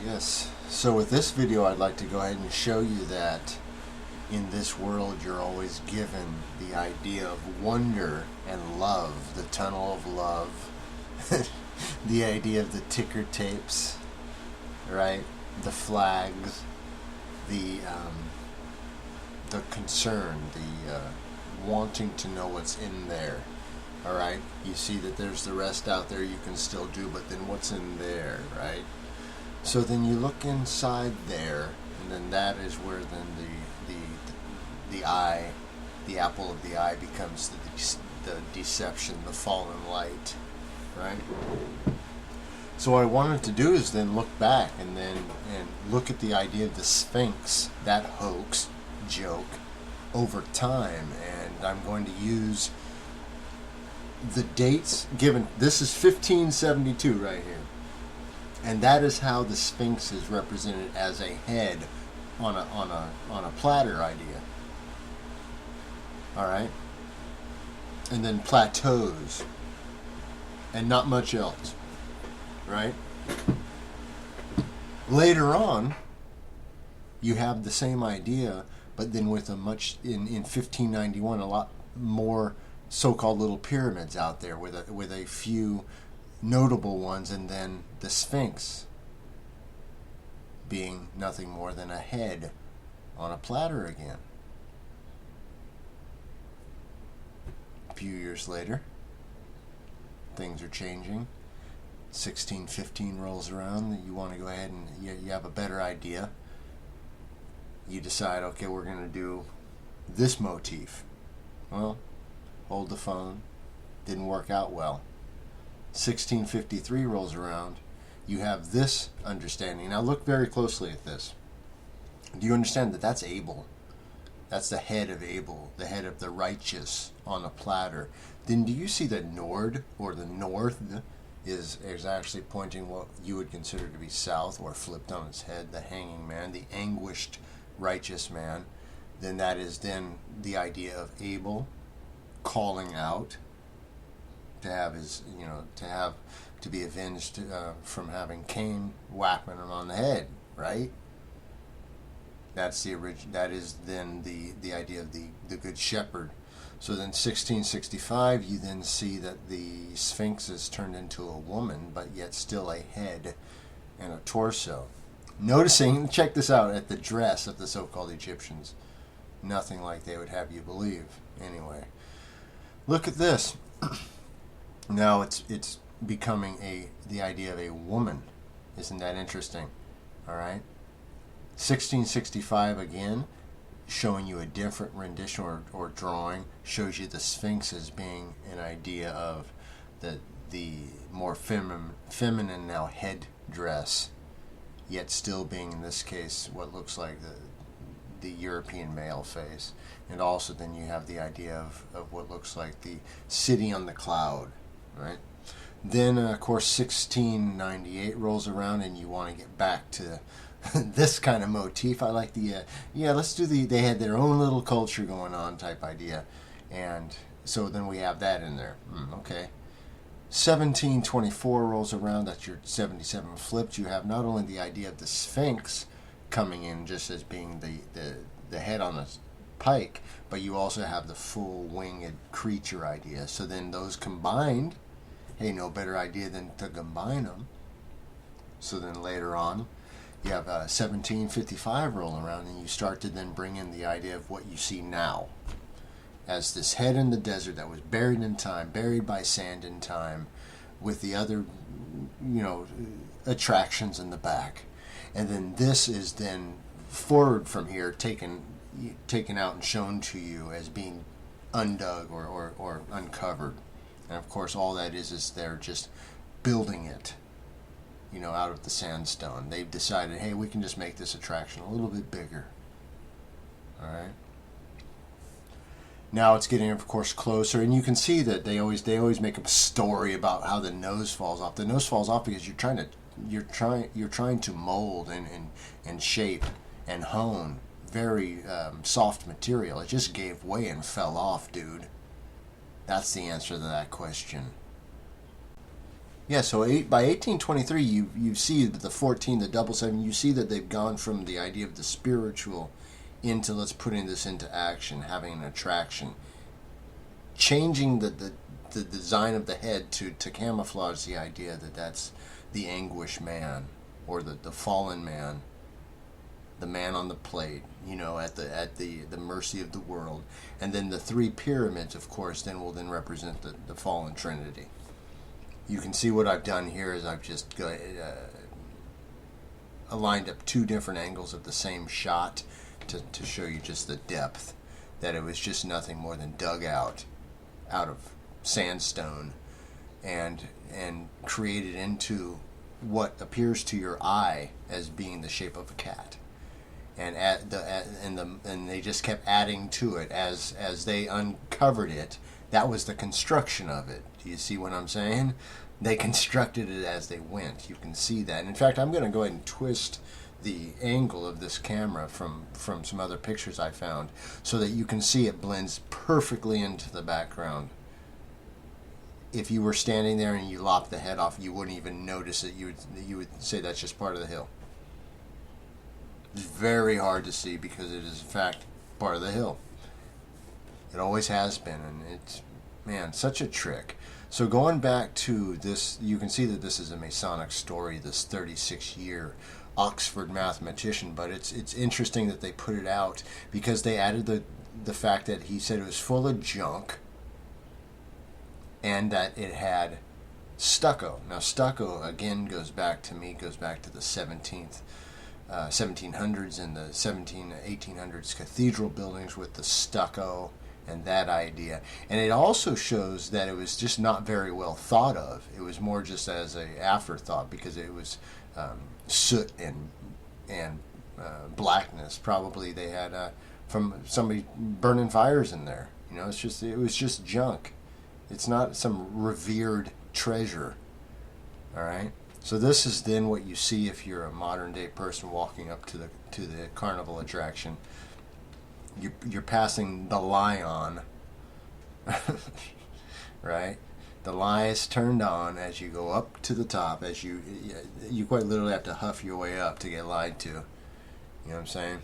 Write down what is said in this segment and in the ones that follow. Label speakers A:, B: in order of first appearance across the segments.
A: Yes. So with this video, I'd like to go ahead and show you that in this world, you're always given the idea of wonder and love, the tunnel of love, the idea of the ticker tapes, right? The flags, the concern, the wanting to know what's in there. All right, you see that there's the rest out there you can still do, but then what's in there, right? So then you look inside there, and then that is where then the eye, the apple of the eye, becomes the deception, the fallen light, right? So what I wanted to do is then look back and look at the idea of the Sphinx, that hoax, joke, over time, and I'm going to use the dates given. This is 1572 right here, and that is how the Sphinx is represented as a head on a platter idea. All right, and then plateaus, and not much else, right? Later on, you have the same idea, but then with a much in 1591, a lot more so-called little pyramids out there with a few notable ones, and then the Sphinx being nothing more than a head on a platter again. A few years later, things are changing. 1615 rolls around. You want to go ahead and you have a better idea. You decide, okay, we're going to do this motif. Well, hold the phone. Didn't work out well. 1653 rolls around. You have this understanding. Now look very closely at this. Do you understand that that's Abel? That's the head of Abel, the head of the righteous on a platter. Then do you see that Nord, or the north, is actually pointing what you would consider to be south, or flipped on its head, the hanging man, the anguished righteous man? Then that is then the idea of Abel calling out to have his, to be avenged from having Cain whacking him on the head, right? That's the origin. That is then the idea of the good shepherd. So then 1665, you then see that the Sphinx is turned into a woman, but yet still a head and a torso. Noticing, check this out, at the dress of the so-called Egyptians. Nothing like they would have you believe. Anyway, look at this. Now it's becoming the idea of a woman. Isn't that interesting? All right. 1665 again, showing you a different rendition or drawing, shows you the Sphinx as being an idea of the more feminine now headdress, yet still being in this case what looks like the European male face. And also then you have the idea of what looks like the city on the cloud, right? Then of course 1698 rolls around, and you want to get back to this kind of motif. I like the let's do they had their own little culture going on type idea, and so then we have that in there. Okay. 1724 rolls around. That's your 77 flipped. You have not only the idea of the Sphinx coming in just as being the head on a pike, but you also have the full winged creature idea. So then those combined, hey, no better idea than to combine them. So then later on, you have 1755 rolling around, and you start to then bring in the idea of what you see now as this head in the desert that was buried in time, buried by sand in time, with the other, attractions in the back. And then this is then forward from here, taken out and shown to you as being undug or uncovered. And of course, all that is they're just building it, out of the sandstone. They've decided, hey, we can just make this attraction a little bit bigger. All right. Now it's getting, of course, closer, and you can see that they always make a story about how the nose falls off. The nose falls off because you're trying to mold and shape and hone very soft material. It just gave way and fell off, dude. That's the answer to that question. Yeah, so by 1823, you see that the 14, the double seven, you see that they've gone from the idea of the spiritual into let's putting this into action, having an attraction, changing the design of the head to camouflage the idea that that's the anguish man or the fallen man, the man on the plate, at the mercy of the world. And then the three pyramids, of course, then will then represent the fallen trinity. You can see what I've done here is I've just aligned up two different angles of the same shot to show you just the depth, that it was just nothing more than dug out of sandstone and created into what appears to your eye as being the shape of a cat. And they just kept adding to it as they uncovered it. That was the construction of it. Do you see what I'm saying? They constructed it as they went. You can see that. And in fact, I'm going to go ahead and twist the angle of this camera from some other pictures I found so that you can see it blends perfectly into the background. If you were standing there and you lopped the head off, you wouldn't even notice it. You would say that's just part of the hill. It's very hard to see because it is in fact part of the hill. It always has been, and it's, man, such a trick. So going back to this, you can see that this is a Masonic story, this 36-year Oxford mathematician, but it's interesting that they put it out because they added the fact that he said it was full of junk and that it had stucco. Now stucco, again, goes back to the 1700s and the 1800s cathedral buildings with the stucco and that idea. And it also shows that it was just not very well thought of. It was more just as an afterthought because it was soot and blackness. Probably they had from somebody burning fires in there. It was just junk. It's not some revered treasure. All right. So this is then what you see if you're a modern day person walking up to the carnival attraction. You're passing the lion, right? The lie is turned on as you go up to the top. As you quite literally have to huff your way up to get lied to. You know what I'm saying?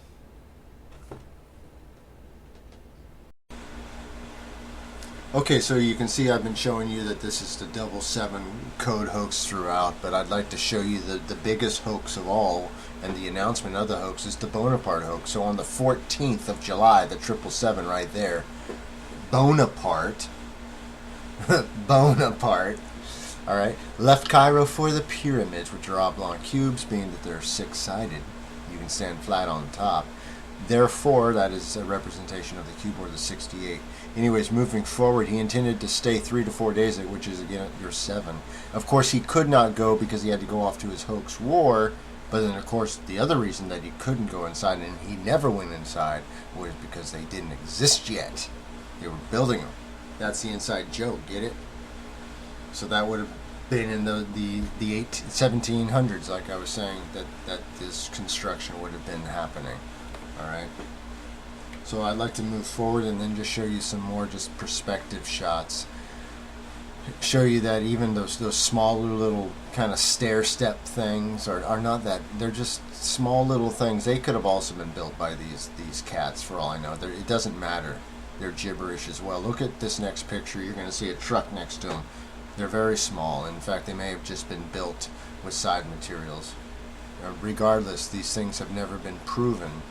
A: Okay, so you can see I've been showing you that this is the double seven code hoax throughout, but I'd like to show you the biggest hoax of all, and the announcement of the hoax is the Bonaparte hoax. So on the 14th of July, the 777 right there, Bonaparte, all right, left Cairo for the pyramids, which are oblong cubes, being that they're six-sided. You can stand flat on top. Therefore, that is a representation of the cube, or the 68. Anyways, moving forward, he intended to stay 3 to 4 days, which is again your 7. Of course, he could not go because he had to go off to his hoax war. But then, of course, the other reason that he couldn't go inside, and he never went inside, was because they didn't exist yet. They were building them. That's the inside joke. Get it? So that would have been in the 1700s, like I was saying, that this construction would have been happening. All right. So I'd like to move forward and then just show you some more just perspective shots. Show you that even those small little kind of stair step things are not that, they're just small little things. They could have also been built by these cats for all I know. It doesn't matter. They're gibberish as well. Look at this next picture. You're going to see a truck next to them. They're very small. In fact, they may have just been built with side materials. Regardless, these things have never been proven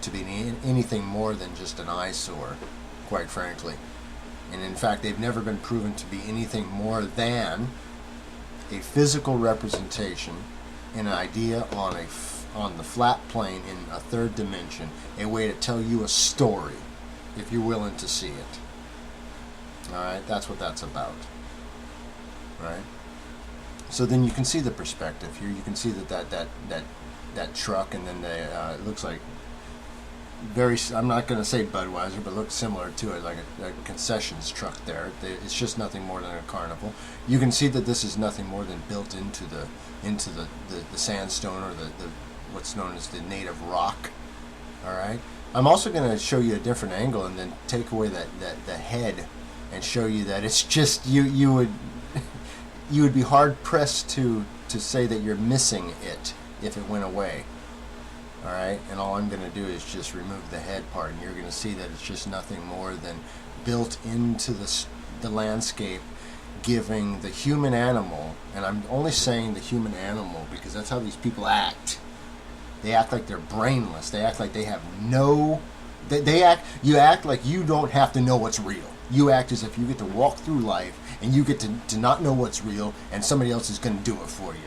A: to be anything more than just an eyesore, quite frankly. And in fact, they've never been proven to be anything more than a physical representation, an idea on the flat plane in a third dimension, a way to tell you a story, if you're willing to see it. All right, that's what that's about. Right. So then you can see the perspective here. You can see that truck, and then it looks like I'm not going to say Budweiser, but looks similar to it, like a concessions truck there. It's just nothing more than a carnival. You can see that this is nothing more than built into the sandstone, or the what's known as the native rock. All right. I'm also going to show you a different angle and then take away the head and show you that it's just you you would be hard pressed to say that you're missing it if it went away. All right, and all I'm going to do is just remove the head part, and you're going to see that it's just nothing more than built into the landscape, giving the human animal, and I'm only saying the human animal because that's how these people act. They act like they're brainless. They act like they have no. You act like you don't have to know what's real. You act as if you get to walk through life and you get to not know what's real, and somebody else is going to do it for you.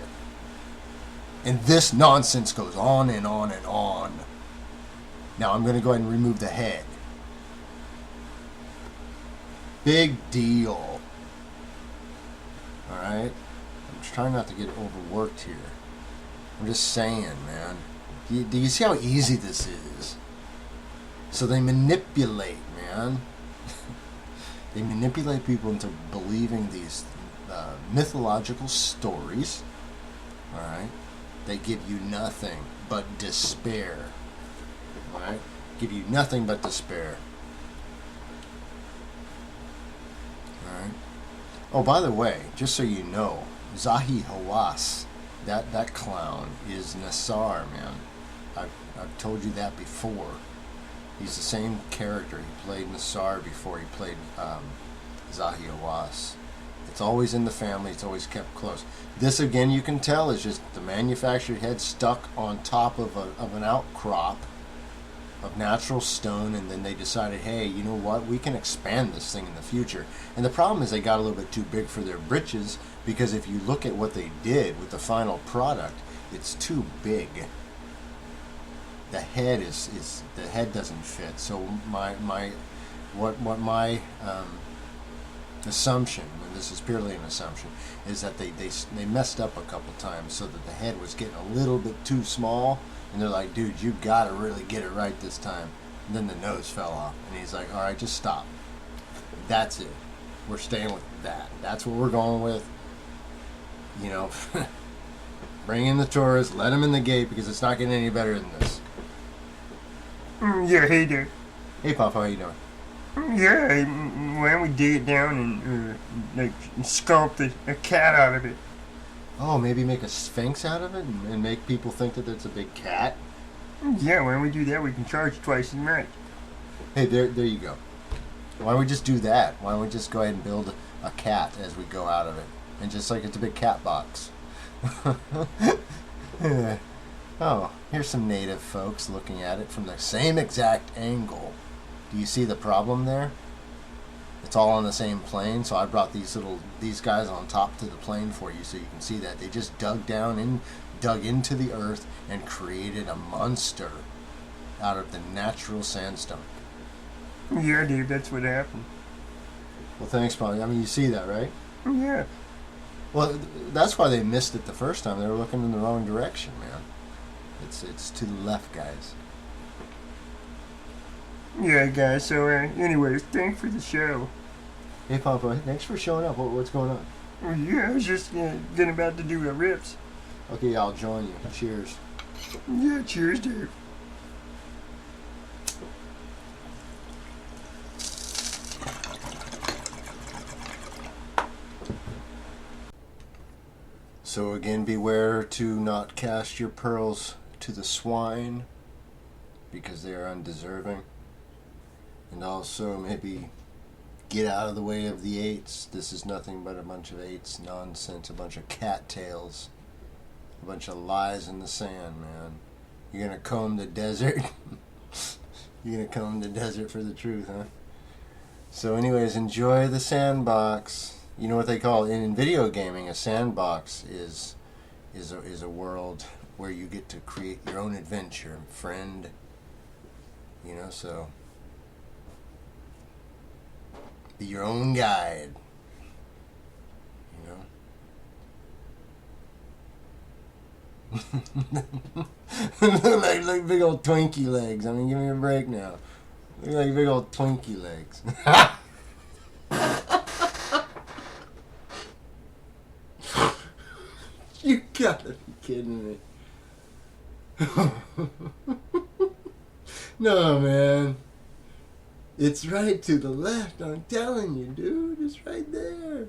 A: And this nonsense goes on and on and on. Now I'm going to go ahead and remove the head. Big deal. Alright? I'm just trying not to get overworked here. I'm just saying, man. Do you see how easy this is? So they manipulate, man. They manipulate people into believing these mythological stories. Alright? They give you nothing but despair. Alright? Give you nothing but despair. Alright? Oh, by the way, just so you know, Zahi Hawass, that clown, is Nassar, man. I've told you that before. He's the same character. He played Nassar before he played Zahi Hawass. It's always in the family. It's always kept close. This, again, you can tell is just the manufactured head stuck on top of an outcrop of natural stone, and then they decided, hey, you know what? We can expand this thing in the future. And the problem is they got a little bit too big for their britches, because if you look at what they did with the final product, it's too big. The head the head doesn't fit. So my assumption, and this is purely an assumption, is that they messed up a couple times so that the head was getting a little bit too small, and they're like, dude, you gotta really get it right this time. And then the nose fell off, and he's like, all right, just stop. That's it. We're staying with that. That's what we're going with. You know, bring in the tourists, let them in the gate, because it's not getting any better than this.
B: Yeah, hey there.
A: Hey, Papa, how you doing?
B: Yeah, why don't we dig it down and sculpt a cat out of it?
A: Oh, maybe make a sphinx out of it and make people think that it's a big cat?
B: Yeah, why don't we do that? We can charge twice as much.
A: Hey, there you go. Why don't we just do that? Why don't we just go ahead and build a cat as we go out of it? And just like it's a big cat box. Yeah. Oh, here's some native folks looking at it from the same exact angle. Do you see the problem there? It's all on the same plane, so I brought these guys on top to the plane for you so you can see that. They just dug into the earth and created a monster out of the natural sandstone.
B: Yeah, Dave, that's what happened.
A: Well, thanks, Polly. I mean, you see that, right?
B: Yeah.
A: Well, that's why they missed it the first time. They were looking in the wrong direction, man. It's to the left, guys.
B: Yeah, guys, so anyways, thanks for the show.
A: Hey, Papa, thanks for showing up. What's going on?
B: Well, yeah, I was just getting about to do the rips.
A: Okay, I'll join you. Cheers.
B: Yeah, cheers, Dave.
A: So again, beware to not cast your pearls to the swine, because they are undeserving. And also maybe get out of the way of the eights. This is nothing but a bunch of eights nonsense, a bunch of cattails, a bunch of lies in the sand, man. You're gonna comb the desert. You're gonna comb the desert for the truth, huh? So anyways, enjoy the sandbox. You know what they call it in video gaming? A sandbox is a world where you get to create your own adventure, friend. You know, so be your own guide. You know? like big old Twinkie legs. I mean, give me a break now. Look like big old Twinkie legs. You gotta be kidding me. No, man. It's right to the left. I'm telling you, dude. It's right there.